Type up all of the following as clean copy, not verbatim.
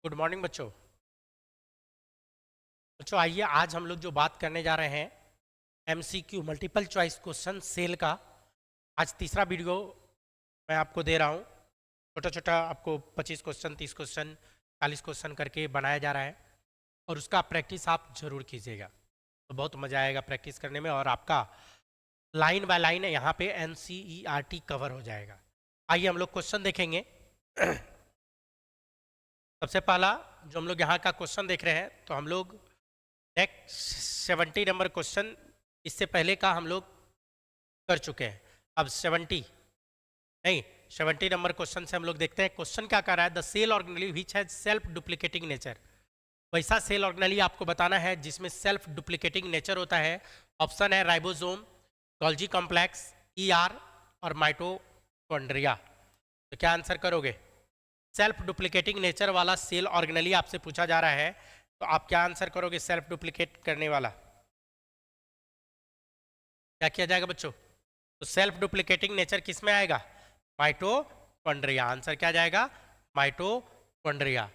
Good morning बच्चों। बच्चों आइए आज हम लोग जो बात करने जा रहे हैं MCQ multiple choice question cell का। आज तीसरा वीडियो मैं आपको दे रहा हूँ। छोटा छोटा आपको 25 क्वेश्चन 30 क्वेश्चन 40 क्वेश्चन करके बनाया जा रहा है और उसका प्रैक्टिस आप जरूर कीजिएगा, तो बहुत मज़ा आएगा प्रैक्टिस करने में और आपका लाइन बाय लाइन यहाँ पे एनसीईआरटी कवर हो जाएगा। आइए हम लोग क्वेश्चन देखेंगे। सबसे पहला जो हम लोग यहाँ का क्वेश्चन देख रहे हैं तो हम लोग नेक्स्ट 70 नंबर क्वेश्चन इससे पहले का हम लोग कर चुके हैं। अब 70 नंबर क्वेश्चन से हम लोग देखते हैं क्वेश्चन क्या कर रहा है। The cell organelle which has self duplicating nature. वैसा सेल ऑर्गेनेली आपको बताना है जिसमें सेल्फ डुप्लीकेटिंग नेचर होता है। ऑप्शन है राइबोसोम, गोल्जी कॉम्प्लेक्स, ईआर और माइटोकॉन्ड्रिया। तो क्या आंसर करोगे? सेल्फ डुप्लीकेटिंग नेचर वाला सेल ऑर्गेनेली आपसे पूछा जा रहा है, तो आप क्या आंसर करोगे? सेल्फ डुप्लीकेट करने वाला क्या किया जाएगा बच्चों? तो सेल्फ डुप्लीकेटिंग नेचर किस में आएगा? माइटोकॉन्ड्रिया। आंसर क्या जाएगा? माइटोकॉन्ड्रिया।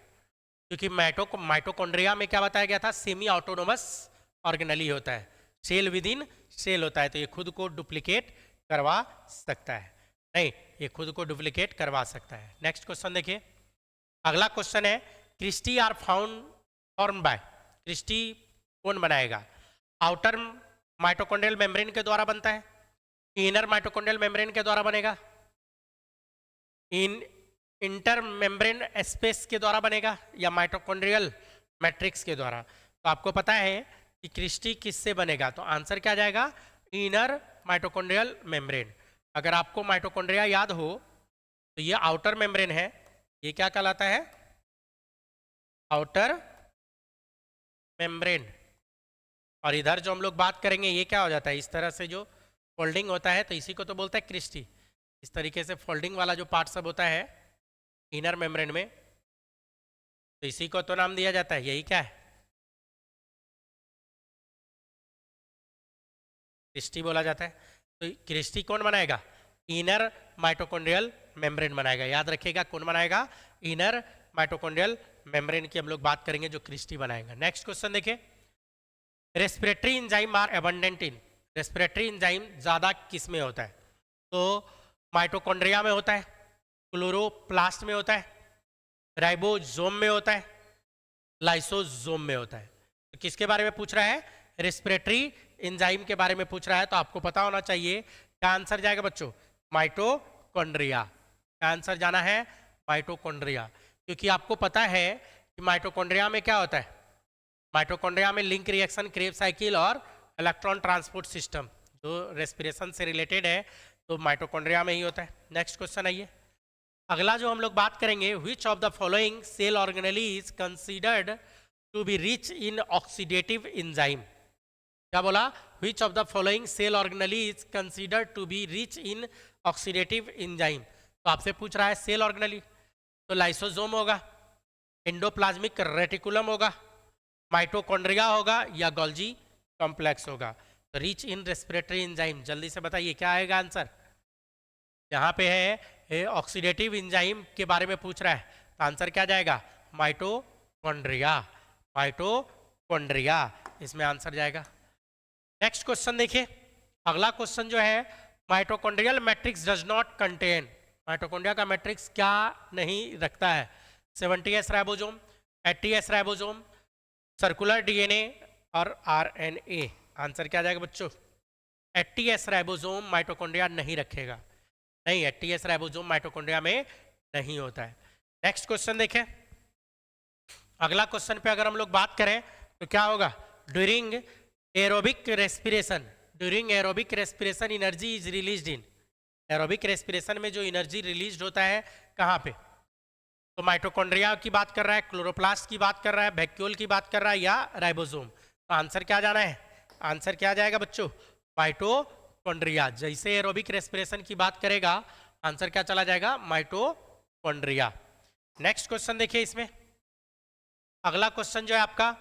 क्योंकि माइटोकॉन्ड्रिया में क्या बताया गया था? सेमी ऑटोनोमस ऑर्गेनेली होता है, सेल विद इन सेल होता है, तो ये खुद को डुप्लीकेट करवा सकता है। नहीं, ये खुद को डुप्लीकेट करवा सकता है। नेक्स्ट क्वेश्चन देखिए। अगला क्वेश्चन है cristae are form by. Cristae कौन बनाएगा? आउटर माइटोकॉन्ड्रियल मेम्ब्रेन के द्वारा बनता है, इनर माइटोकॉन्ड्रियल मेम्ब्रेन के द्वारा बनेगा, इंटर मेम्ब्रेन स्पेस के द्वारा बनेगा, या माइटोकॉन्ड्रियल मैट्रिक्स के द्वारा। तो आपको पता है कि क्रिस्टी किससे बनेगा, तो आंसर क्या जाएगा? Inner mitochondrial membrane. अगर आपको माइटोकॉन्ड्रिया याद हो तो ये आउटर मेम्ब्रेन है, ये क्या कहलाता है? Outer membrane. और इधर जो हम लोग बात करेंगे ये क्या हो जाता है? इस तरह से जो फोल्डिंग होता है तो इसी को तो बोलते हैं क्रिस्टी। इस तरीके से फोल्डिंग वाला जो पार्ट सब होता है इनर मेम्ब्रेन में, तो इसी को तो नाम दिया जाता है, यही क्या है? क्रिस्टी बोला जाता है। तो क्रिस्टी कौन बनाएगा? इनर माइटोकॉन्ड्रियल मेम्ब्रेन बनाएगा। याद रखिएगा, कौन बनाएगा? इनर माइटोकॉन्ड्रियल मेम्ब्रेन की हम लोग बात करेंगे जो क्रिस्टी बनाएगा। नेक्स्ट क्वेश्चन देखिए। Respiratory enzyme are abundant in. Respiratory enzyme ज़्यादा किस में होता है? तो माइटोकॉन्ड्रिया में होता है, क्लोरोप्लास्ट में होता है, राइबोसोम में होता है, लाइसोसोम में होता है। तो किसके बारे में पूछ रहा है? रेस्पिरेटरी एंजाइम के बारे में पूछ रहा है, तो आपको पता होना चाहिए क्या आंसर जाएगा बच्चों? माइटोकॉन्ड्रिया। क्या आंसर जाना है? माइटोकॉन्ड्रिया। क्योंकि आपको पता है कि माइटोकॉन्ड्रिया में क्या होता है? माइटोकॉन्ड्रिया में लिंक रिएक्शन, क्रेब साइकिल और इलेक्ट्रॉन ट्रांसपोर्ट सिस्टम जो रेस्पिरेशन से रिलेटेड है, तो माइटोकॉन्ड्रिया में ही होता है। नेक्स्ट क्वेश्चन आइए। अगला जो हम लोग बात करेंगे, which of the following cell organelle is considered to be rich in oxidative enzyme. क्या बोला? Which of the following cell organelle is considered to be rich in oxidative enzyme. तो आपसे पूछ रहा है सेल ऑर्गेनेली, तो लाइसोसोम होगा, endoplasmic reticulum होगा, माइटोकॉन्ड्रिया होगा, या गोल्जी कॉम्प्लेक्स होगा। तो रिच इन रेस्पिरेटरी एंजाइम, जल्दी से बताइए क्या आएगा आंसर? यहाँ पे है ऑक्सीडेटिव एंजाइम के बारे में पूछ रहा है, तो आंसर क्या जाएगा? माइटोकॉन्ड्रिया। माइटोकॉन्ड्रिया इसमें आंसर जाएगा। नेक्स्ट क्वेश्चन देखिए। अगला क्वेश्चन जो है, mitochondrial matrix does not contain. Mitochondria का मैट्रिक्स क्या नहीं रखता है? 70s ribosome, 80s ribosome, circular DNA और आरएनए। आंसर क्या जाएगा बच्चों? 80s राइबोसोम माइटोकॉन्ड्रिया नहीं रखेगा। नहीं, 80s राइबोसोम माइटोकॉन्ड्रिया में नहीं होता है। नेक्स्ट क्वेश्चन देखें। अगला क्वेश्चन पे अगर हम लोग बात करें तो क्या होगा? During aerobic respiration, during aerobic respiration energy is released in. Aerobic respiration में जो एनर्जी रिलीज होता है कहाँ पे? तो माइटोकॉन्ड्रिया की बात कर रहा है, क्लोरोप्लास्ट की बात कर रहा है, वैक्यूल की बात कर रहा है, या राइबोसोम। तो आंसर क्या जाना है? आंसर क्या जाएगा बच्चों? माइटोकॉन्ड्रिया। जैसे एरोबिक रेस्पिरेशन की बात करेगा, आंसर क्या चला जाएगा? माइटोकॉन्ड्रिया। नेक्स्ट क्वेश्चन देखिए। इसमें अगला क्वेश्चन जो है आपका,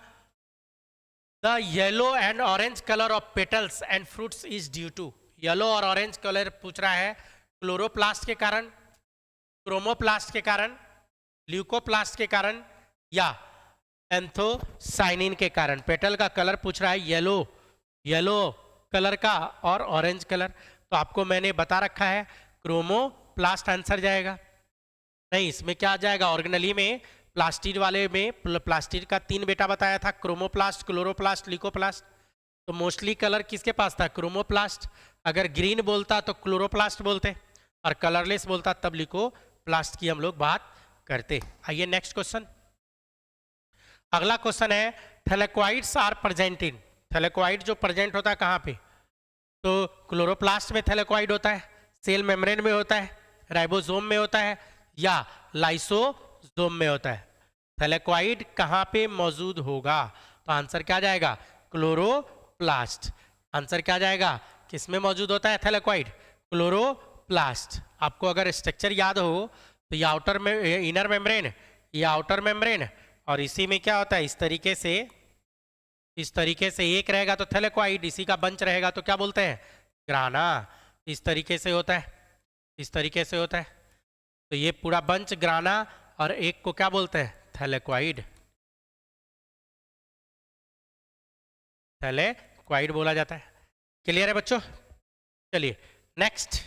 the yellow and orange colour of petals and fruits is due to. Yellow और ऑरेंज कलर पूछ रहा है क्लोरोप्लास्ट के कारण, क्रोमोप्लास्ट के कारण, ल्यूकोप्लास्ट के कारण, या एंथोसाइनिन के कारण। पेटल का कलर पूछ रहा है येलो, येलो कलर का और ऑरेंज कलर। तो आपको मैंने बता रखा है क्रोमोप्लास्ट आंसर जाएगा। नहीं, इसमें क्या आ जाएगा, ऑर्गेनली में प्लास्टिड वाले में प्लास्टिड का 3 बेटा बताया था, क्रोमोप्लास्ट, क्लोरोप्लास्ट, लिकोप्लास्ट। तो मोस्टली कलर किसके पास था, क्रोमोप्लास्ट। अगर ग्रीन बोलता तो क्लोरोप्लास्ट बोलते, और कलरलेस बोलता तब लिकोप्लास्ट की हम लोग बात करते। आइए नेक्स्ट क्वेश्चन। अगला क्वेश्चन है थैलेक्वाइड्स आर प्रेजेंट इन। थैलेक्वाइड जो प्रेजेंट होता है कहाँ पे, तो क्लोरोप्लास्ट में थैलेक्वाइड होता है, सेल मेम्ब्रेन में होता है, राइबोसोम में होता है, या लाइसोसोम में होता है। थैलेक्वाइड कहाँ पे मौजूद होगा, तो आंसर क्या जाएगा, क्लोरोप्लास्ट। आंसर क्या जाएगा, किसमें मौजूद होता है थैलेक्वाइड, क्लोरोप्लास्ट। आपको अगर स्ट्रक्चर याद हो तो ये आउटर में इनर मेम्ब्रेन, ये आउटर मेम्ब्रेन, और इसी में क्या होता है, इस तरीके से एक रहेगा तो थैलेक्वाइड, इसी का बंच रहेगा तो क्या बोलते हैं, ग्राना। इस तरीके से होता है, इस तरीके से होता है। तो ये पूरा बंच ग्राना, और एक को क्या बोलते हैं, थैलेक्वाइड। थैलेक्वाइड बोला जाता है। क्लियर है बच्चों। चलिए नेक्स्ट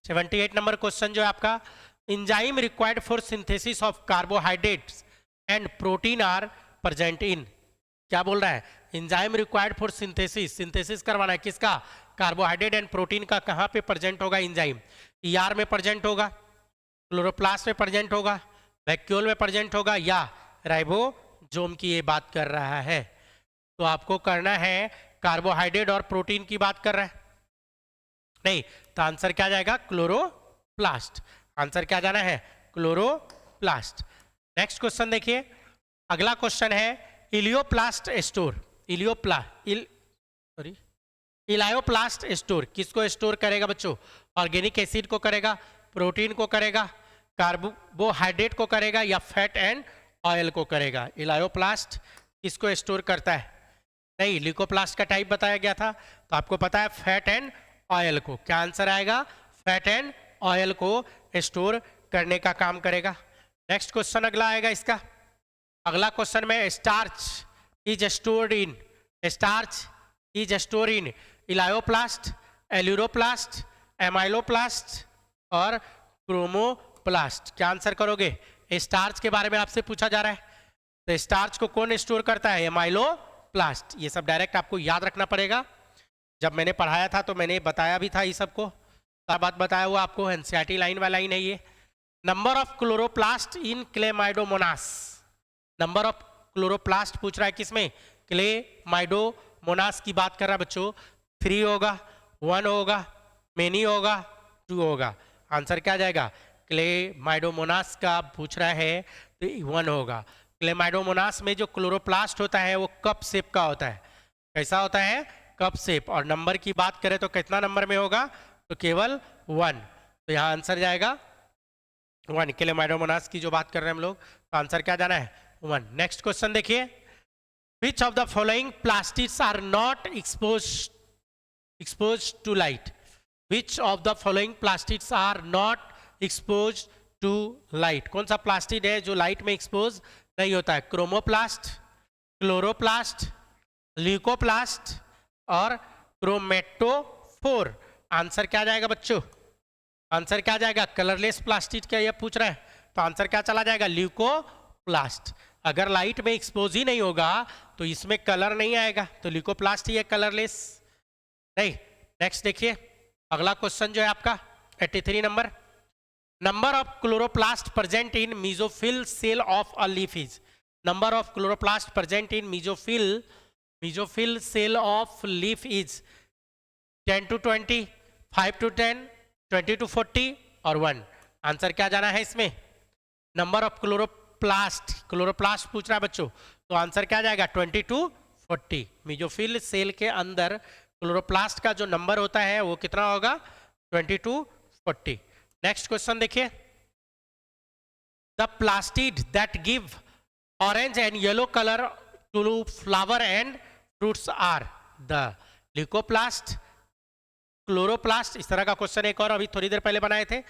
78 नंबर क्वेश्चन जो है आपका, enzyme required for synthesis of carbohydrates and protein are present in. क्या बोल रहा है, enzyme required for synthesis, synthesis करवाना है किसका, कार्बोहाइड्रेट एंड प्रोटीन का। कहाँ पे प्रेजेंट होगा एंजाइम, ईआर में प्रेजेंट होगा, क्लोरोप्लास्ट में प्रेजेंट होगा, वैक्यूल में प्रेजेंट होगा, या राइबोसोम की ये बात कर रहा है। तो आपको करना है कार्बोहाइड्रेट और प्रोटीन की बात कर रहा है, नहीं तो आंसर क्या जाएगा, क्लोरोप्लास्ट। आंसर क्या जाना है, क्लोरोप्लास्ट। नेक्स्ट क्वेश्चन देखिए, अगला क्वेश्चन है इलियोप्लास्ट स्टोर। इलायोप्लास्ट स्टोर किसको स्टोर करेगा बच्चों, ऑर्गेनिक एसिड को करेगा, प्रोटीन को करेगा, कार्बोहाइड्रेट को करेगा, या फैट एंड ऑयल को करेगा। इलायोप्लास्ट किसको स्टोर करता है, नहीं लिकोप्लास्ट का टाइप बताया गया था, तो आपको पता है फैट एंड ऑयल को। क्या आंसर आएगा, फैट एंड ऑयल को स्टोर करने का काम करेगा। नेक्स्ट क्वेश्चन अगला आएगा इसका। अगला क्वेश्चन में starch is stored in, starch is store in elaioplast, aleuroplast, amyloplast और क्रोमोप्लास्ट। क्या आंसर करोगे, स्टार्च के बारे में आपसे पूछा जा रहा है, तो स्टार्च को कौन स्टोर करता है, एमाइलोप्लास्ट। ये सब डायरेक्ट आपको याद रखना पड़ेगा। जब मैंने पढ़ाया था तो मैंने बताया भी था ये सबको, सब बात बताया हुआ आपको, एनसीईआरटी लाइन वाला ही नहीं है। Number of chloroplast in Chlamydomonas, number of chloroplast पूछ रहा है किसमें, क्लेमाइडोमोनास की बात कर रहा है बच्चों। 3 होगा, 1 होगा, मेनी होगा, 2 होगा। आंसर क्या जाएगा, क्लेमाइडोमोनास का पूछ रहा है तो 1 होगा। क्लेमाइडोमोनास में जो क्लोरोप्लास्ट होता है वो कप शेप का होता है। कैसा होता है, कप शेप। और नंबर की बात करें तो कितना नंबर में होगा, तो केवल 1। तो यहाँ आंसर जाएगा 1। क्लेमाइडोमोनास की जो बात कर रहे हैं हम लोग, तो आंसर क्या जाना है, 1। नेक्स्ट क्वेश्चन देखिए, which of the following plastids are not expose to light. Which of the following plastids are not expose to light. कौन सा प्लास्टिड है जो लाइट में एक्सपोज नहीं होता है, क्रोमोप्लास्ट, क्लोरोप्लास्ट, ल्यूकोप्लास्ट और क्रोमेटोफोर। आंसर क्या जाएगा बच्चों, आंसर क्या जाएगा, कलरलेस प्लास्टिड क्या ये पूछ रहा है, तो आंसर क्या चला जाएगा, ल्यूकोप्लास्ट। अगर लाइट में एक्सपोज ही नहीं होगा तो इसमें कलर नहीं आएगा, तो ल्यूकोप्लास्ट ही है कलरलेस। नहीं, नेक्स्ट देखिए अगला क्वेश्चन जो है आपका 83 number, number of chloroplast present in mesophyll cell of a leaf is. Number of chloroplast present in mesophyll cell of leaf is 10 to 20, 5 to 10, 20 to 40 और 1। आंसर क्या जाना है इसमें, नंबर ऑफ क्लोरोप्लास्ट पूछ रहा है बच्चों, तो आंसर क्या जाएगा 20 to 40। मीजोफिल सेल के अंदर क्लोरोप्लास्ट का जो नंबर होता है वो कितना होगा, 20 to 40। नेक्स्ट क्वेश्चन देखिए, the plastid that give orange and yellow colour to flower and fruits are the leucoplast, chloroplast. इस तरह का क्वेश्चन एक और अभी थोड़ी देर पहले बनाए थे,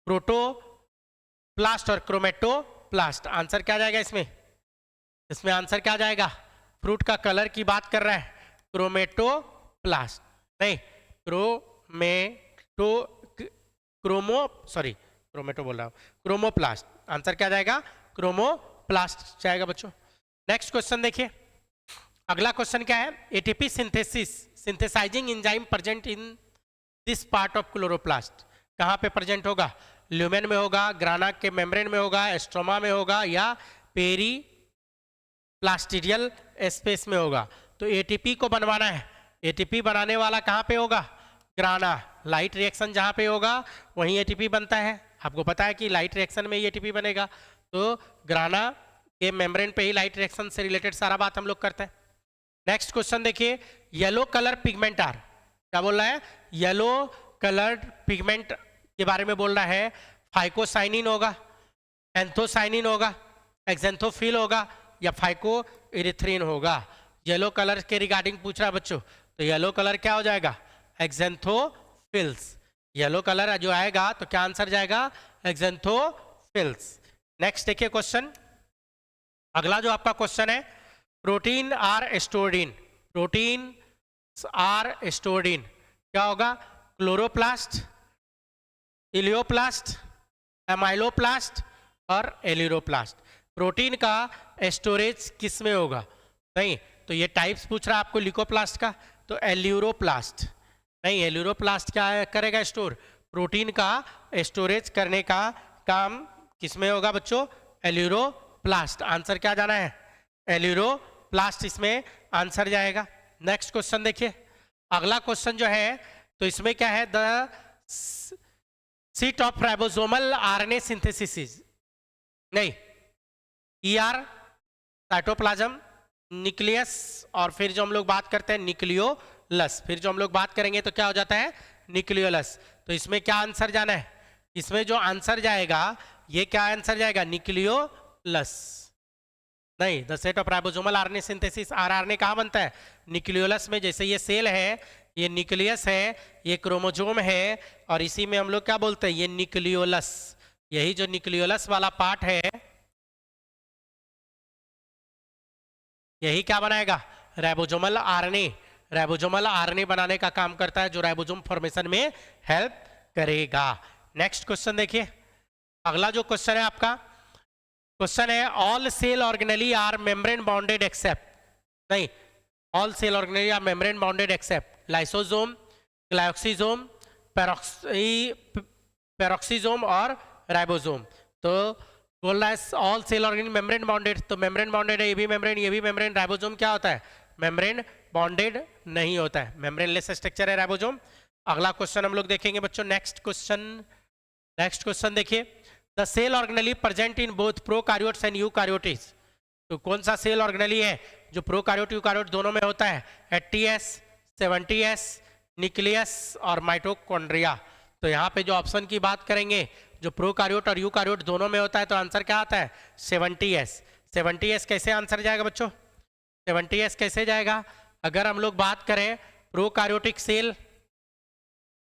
प्रोटोप्लास्ट और क्रोमेटोप्लास्ट। क्लोरोप्लास्ट। आंसर क्या जाएगा इसमें? इसमें आंसर क्या जाएगा? फ्रूट का कलर की बात कर रहा है, क्रोमेटोप्लास्ट नहीं, क्रोमेटो बोल रहा हूँ, क्रोमोप्लास्ट। आंसर क्या जाएगा? क्रोमोप्लास्ट जाएगा बच्चों। नेक्स्ट क्वेश्चन देखिए, अगला क्वेश्चन क्या है? ATP synthesising enzyme present in this part of chloroplast. कहाँ पे प्रेजेंट होगा? ल्यूमेन में होगा, ग्राना के मेम्ब्रेन में होगा, एस्ट्रोमा में होगा, या पेरी प्लास्टिडियल स्पेस में होगा। तो एटीपी को बनवाना है, एटीपी बनाने वाला कहाँ पे होगा? ग्राना। लाइट रिएक्शन जहाँ पे होगा वहीं एटीपी बनता है। आपको पता है कि लाइट रिएक्शन में ही एटीपी बनेगा, तो ग्राना के मेम्ब्रेन पे ही लाइट रिएक्शन से रिलेटेड सारा बात हम लोग करते हैं। नेक्स्ट क्वेश्चन देखिए, येलो कलर पिगमेंट आर, क्या बोल रहा है? येलो कलर्ड पिगमेंट के बारे में बोल रहा है। फाइकोसाइनिन होगा, एंथोसाइनिन होगा, एक्जेंथोफिल होगा, या फाइको इरिथ्रिन होगा। येलो कलर के रिगार्डिंग पूछ रहा है बच्चों, तो येलो कलर क्या हो जाएगा? एक्जेंथोफिल्स। येलो कलर जो आएगा तो क्या आंसर जाएगा? एक्जेंथोफिल्स। नेक्स्ट देखिए क्वेश्चन, अगला जो आपका क्वेश्चन है, protein are stored in, protein are stored in क्या होगा? क्लोरोप्लास्ट, इलियोप्लास्ट, एमाइलोप्लास्ट और एलिरोप्लास्ट। प्रोटीन का स्टोरेज किस में होगा? नहीं, तो ये टाइप्स पूछ रहा है आपको लिकोप्लास्ट का, तो एल्यूरोप्लास्ट नहीं, एल्यूरोप्लास्ट क्या करेगा? स्टोर। प्रोटीन का स्टोरेज करने का काम किस में होगा बच्चों? एल्यूरोप्लास्ट। आंसर क्या जाना है? एल्यूरोप्लास्ट इसमें आंसर जाएगा। नेक्स्ट क्वेश्चन देखिए, अगला क्वेश्चन जो है तो इसमें क्या है? The seat of ribosomal RNA synthesis, नहीं, ईआर, साइटोप्लाज्म, न्यूक्लियस, और फिर जो हम लोग बात करते हैं न्यूक्लियोलस, फिर जो हम लोग बात करेंगे तो क्या हो जाता है? न्यूक्लियोलस। तो इसमें क्या आंसर जाना है? इसमें जो आंसर जाएगा, ये क्या आंसर जाएगा? न्यूक्लियोलस नहीं, the set of ribosomal RNA synthesis, rRNA कहाँ बनता है? न्यूक्लियोलस में। जैसे ये सेल है, ये न्यूक्लियस है, ये क्रोमोसोम है, और इसी में हम लोग क्या बोलते हैं? ये न्यूक्लियोलस। यही जो न्यूक्लियोलस वाला पार्ट है, यही क्या बनाएगा? Ribosomal RNA. राइबोसोमल आरएनए बनाने का काम करता है, जो राइबोसोम फॉर्मेशन में हेल्प करेगा। नेक्स्ट क्वेश्चन देखिए, अगला जो क्वेश्चन है आपका, क्वेश्चन है all cell organelles are membrane bounded except, नहीं, all cell organelles are membrane bounded except lysosome, glyoxysome, peroxisome और राइबोसोम। तो बोल रहा है all cell organelle membrane bounded, तो मेम्ब्रेन बाउंडेड है, ये भी मेम्ब्रेन, ये भी मेम्ब्रेन। राइबोसोम क्या होता है? मेम्ब्रेन बाउंडेड नहीं होता है, मेम्ब्रेन लेस स्ट्रक्चर है राइबोसोम। अगला क्वेश्चन हम लोग देखेंगे बच्चों, नेक्स्ट क्वेश्चन देखिए, the cell organelle present in both prokaryotes and eukaryotes. तो कौन सा सेल ऑर्गेनेली है जो प्रोकार्योट यूकार्योट दोनों में होता है? 80s, 70s, न्यूक्लियस और माइटोकॉन्ड्रिया। तो यहाँ पे जो ऑप्शन की बात करेंगे, जो प्रोकार्योट और यूकार्योट दोनों में होता है, तो आंसर क्या आता है? 70s। 70s कैसे आंसर जाएगा बच्चों? 70s कैसे जाएगा? अगर हम लोग बात करें प्रोकार्योटिक सेल,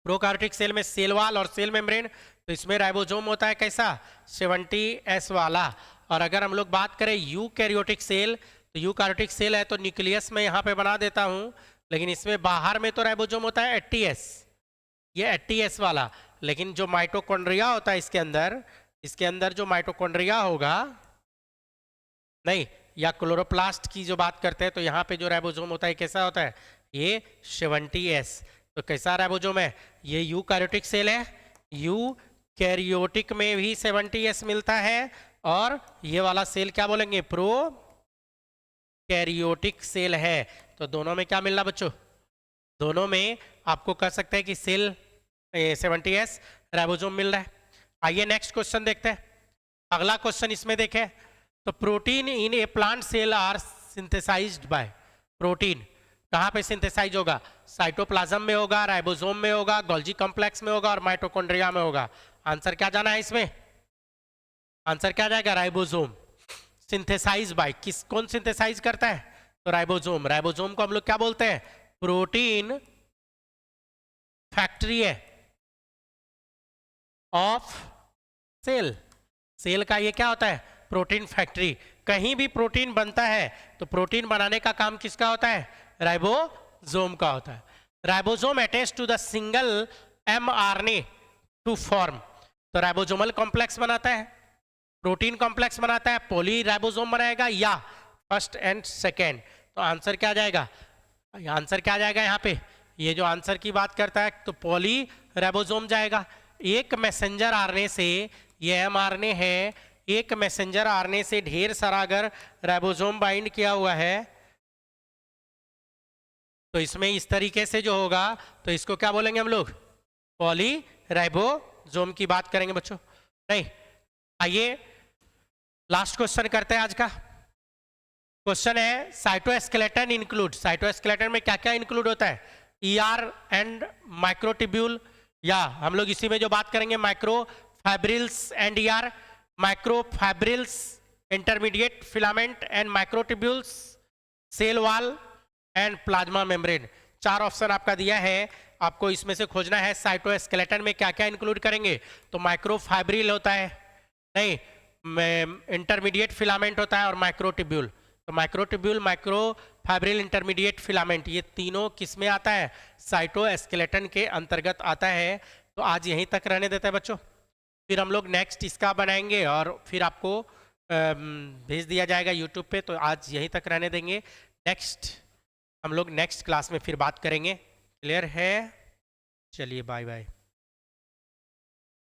प्रोकार्योटिक सेल में सेल वाल और सेल मेम्ब्रेन, तो इसमें राइबोसोम होता है कैसा? 70s वाला। और अगर हम लोग बात करें यूकैरियोटिक सेल, तो यूकैरियोटिक सेल है तो न्यूक्लियस में यहाँ पे बना देता हूँ, लेकिन इसमें बाहर में तो राइबोसोम होता है 80s, ये 80s वाला। लेकिन जो माइटोकॉन्ड्रिया होता है इसके अंदर जो माइटोकॉन्ड्रिया होगा, नहीं, या क्लोरोप्लास्ट की जो बात करते हैं, तो यहाँ पे जो राइबोसोम होता है कैसा होता है? ये 70s। तो कैसा राइबोसोम है? ये यूकैरियोटिक सेल है, यूकैरियोटिक में भी 70s मिलता है, और ये वाला सेल क्या बोलेंगे? प्रोकैरियोटिक सेल है। तो दोनों में क्या मिलना बच्चों? दोनों में आपको कह सकते हैं कि सेल 70s राइबोसोम मिल रहा है। आइए नेक्स्ट क्वेश्चन देखते हैं, अगला क्वेश्चन इसमें देखें, तो protein in a plant cell are synthesized by, protein कहाँ पे सिंथेसाइज होगा? साइटोप्लाज्म में होगा, राइबोसोम में होगा, गोल्जी कॉम्प्लेक्स में होगा, और माइटोकॉन्ड्रिया में होगा। आंसर क्या जाना है इसमें? आंसर क्या जाएगा? राइबोसोम। सिंथेसाइज बाय कौन सिंथेसाइज करता है? तो राइबोसोम। राइबोसोम को हम लोग क्या बोलते हैं? प्रोटीन फैक्ट्री है ऑफ सेल। सेल का ये क्या होता है? प्रोटीन फैक्ट्री, कहीं भी प्रोटीन बनता है तो प्रोटीन बनाने का काम किसका होता है? राइबोसोम का होता है। Ribosome attach to the single mRNA to form, तो राइबोसोमल कॉम्प्लेक्स बनाता है, प्रोटीन कॉम्प्लेक्स बनाता है, पॉली राइबोसोम बनाएगा या फर्स्ट एंड सेकेंड। तो आंसर क्या आ जाएगा? आंसर क्या आ जाएगा यहाँ पे? ये जो आंसर की बात करता है तो पॉली राइबोसोम जाएगा। एक मैसेंजर आरएनए से, ये एमआरएनए है, एक मैसेंजर आरएनए से ढेर सारा अगर राइबोसोम बाइंड किया हुआ है तो इसमें इस तरीके से जो होगा तो इसको क्या बोलेंगे हम लोग? पॉली राइबोसोम की बात करेंगे बच्चों। नहीं, आइए लास्ट क्वेश्चन करते हैं आज का। क्वेश्चन है साइटोस्केलेटन इंक्लूड, साइटोस्केलेटन में क्या क्या इंक्लूड होता है? ईआर एंड माइक्रोट्यूब्यूल, या हम लोग इसी में जो बात करेंगे microfibrils and ER, microfibrils, intermediate filament and microtubules, cell wall and plasma membrane. 4 option आपका दिया है, आपको इसमें से खोजना है साइटोस्केलेटन में क्या क्या इंक्लूड करेंगे। तो माइक्रोफाइब्रिल होता है, नहीं, इंटरमीडिएट फिलामेंट होता है और माइक्रोट्यूब्यूल। तो माइक्रोट्यूब्यूल, माइक्रोफाइब्रिल, इंटरमीडिएट फिलामेंट, ये तीनों किस में आता है? साइटोस्केलेटन के अंतर्गत आता है। तो आज यहीं तक रहने देते हैं बच्चों, फिर हम लोग नेक्स्ट इसका बनाएंगे और फिर आपको भेज दिया जाएगा यूट्यूब पे। तो आज यहीं तक रहने देंगे, नेक्स्ट हम लोग नेक्स्ट क्लास में फिर बात करेंगे। क्लियर है? चलिए बाय बाय।